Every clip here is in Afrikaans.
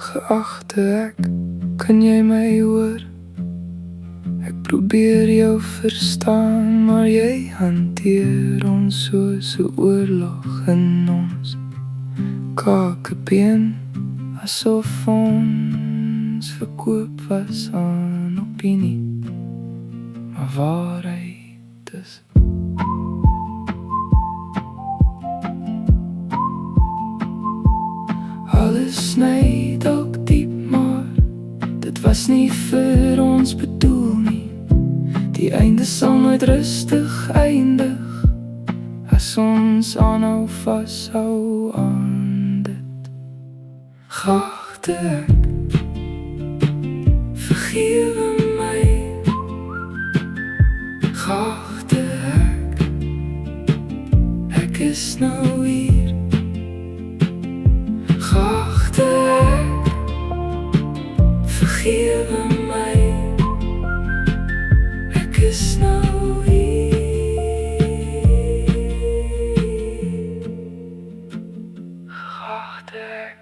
Geagte ek, kan jy my hoor? Ek probeer jou verstaan, maar jy hanteer ons soos 'n oorlog in ons kakebeen, asof ons verkoop was aan opinie, maar waarheid is. Alles sny dalk diep, maar dit was nie vir ons bedoel nie. Die einde sal nooit rustig eindig, as ons aanhou vashou aan dit. Geagte ek, vergewe my. Geagte ek is nou hier. Geagte ek, vergewe my. Ek is nou hier. Geagte ek.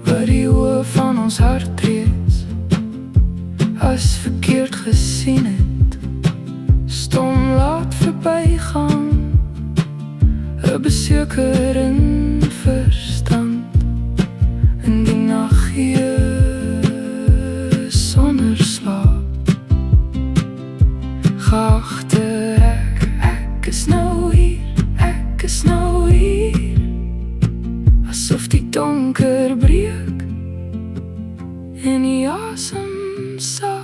Wat die oë van ons hart reeds as verkeerd gesien het, stom laat verbygaan, 'n beseker in verstand, in die nagie sonder slaap. Geagte ek is nou hier, ek is nou hier, asof die donker breek en die asem sal